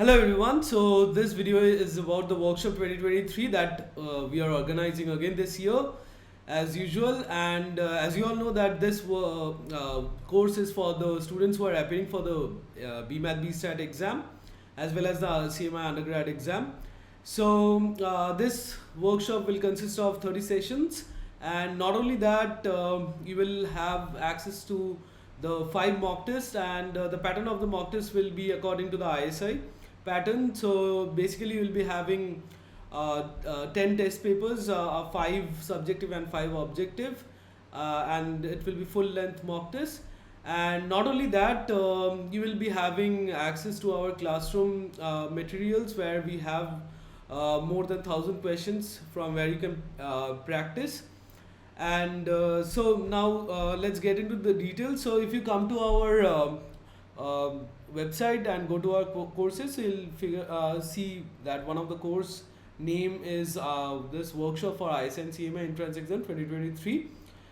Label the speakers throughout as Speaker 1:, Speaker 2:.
Speaker 1: Hello everyone. So this video is about the workshop 2023 that we are organizing again this year as usual, and as you all know that this course is for the students who are appearing for the BMath BStat exam as well as the C.M.I undergrad exam. So this workshop will consist of 30 sessions, and not only that, you will have access to the 5 mock tests, and the pattern of the mock test will be according to the I.S.I pattern. So basically you'll be having 10 test papers, 5 subjective and 5 objective, and it will be full length mock test. And not only that, you will be having access to our classroom materials where we have more than 1,000 questions from where you can practice. And so now let's get into the details. So if you come to our website and go to our courses, you'll see that one of the course name is this workshop for I.S.I and C.M.I entrance exam 2023.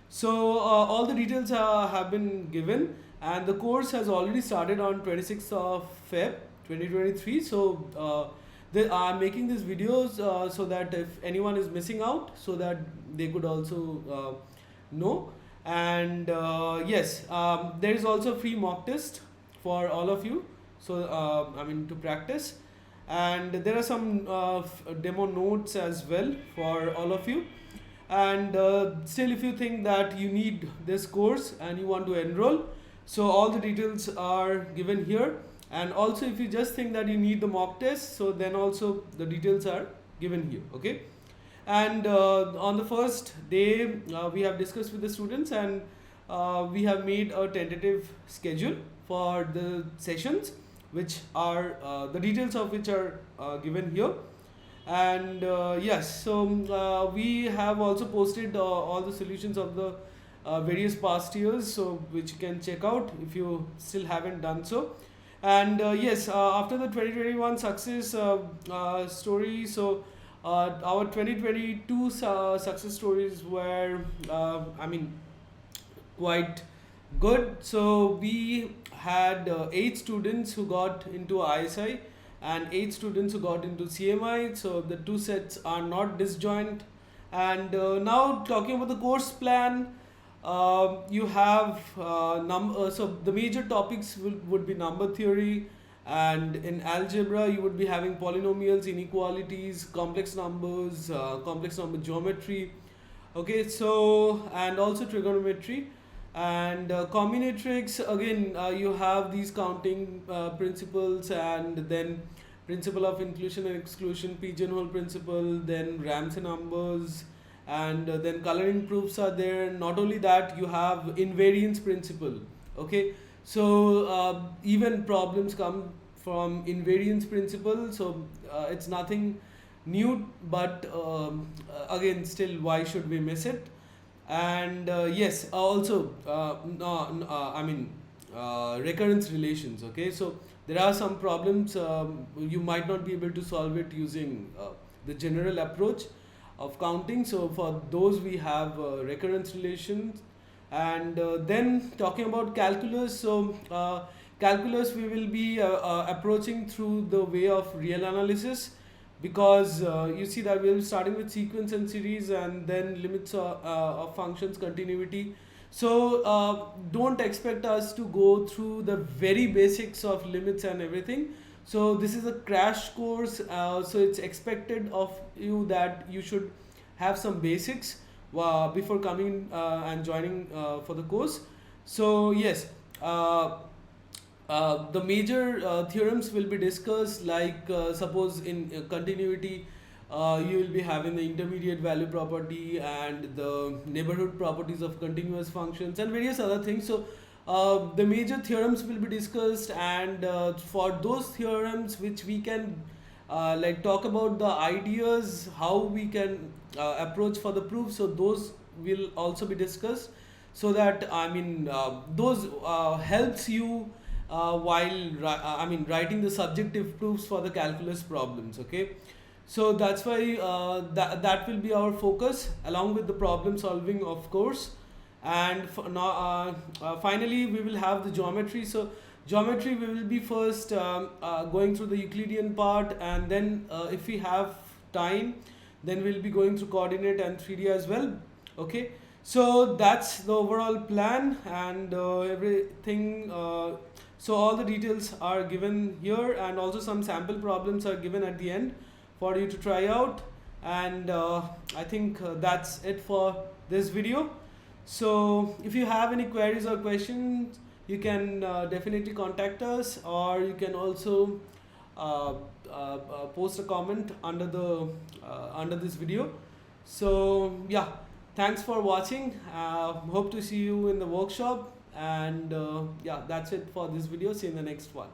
Speaker 1: So all the details have been given, and the course has already started on 26th of Feb 2023. So they are making these videos so that if anyone is missing out, so that they could also know. And yes, there is also a free mock test for all of you, so to practice, and there are some demo notes as well for all of you. And still, if you think that you need this course and you want to enroll, so all the details are given here. And also if you just think that you need the mock test, so then also the details are given here. Okay. And on the first day, we have discussed with the students, and we have made a tentative schedule for the sessions, which are the details of which are given here. And yes, so we have also posted all the solutions of the various past years, so which you can check out if you still haven't done so. And yes, after the 2021 success story, so our 2022 success stories were quite good. So we had 8 students who got into I.S.I and 8 students who got into C.M.I. So the two sets are not disjoint. And now talking about the course plan, you have so the major topics would be number theory, and in algebra you would be having polynomials, inequalities, complex numbers, complex number geometry. Okay, so and also trigonometry. And combinatorics, again you have these counting principles, and then principle of inclusion and exclusion, pigeonhole principle, then Ramsey numbers, and then coloring proofs are there. Not only that, you have invariance principle. Okay, so even problems come from invariance principle, so it's nothing new, but again still, why should we miss it? And yes, also recurrence relations. Okay, so there are some problems you might not be able to solve it using the general approach of counting. So for those we have recurrence relations. And then talking about calculus, so calculus we will be approaching through the way of real analysis, because you see that we will be starting with sequence and series, and then limits of functions, continuity. So don't expect us to go through the very basics of limits and everything. So this is a crash course, so it's expected of you that you should have some basics before coming and joining for the course. So yes, the major theorems will be discussed, like suppose in continuity you will be having the intermediate value property and the neighborhood properties of continuous functions and various other things. So the major theorems will be discussed, and for those theorems which we can like talk about the ideas, how we can approach for the proof, so those will also be discussed, so that those helps you while writing the subjective proofs for the calculus problems. Okay, so that's why that will be our focus, along with the problem solving, of course. And finally we will have the geometry. So Geometry, we will be first going through the Euclidean part, and then if we have time, then we'll be going through coordinate and 3D as well. Okay, so that's the overall plan, and everything. So all the details are given here, and also some sample problems are given at the end for you to try out. And I think that's it for this video. So if you have any queries or questions, you can definitely contact us, or you can also post a comment under the under this video. So yeah, thanks for watching. Hope to see you in the workshop, and yeah, that's it for this video. See you in the next one.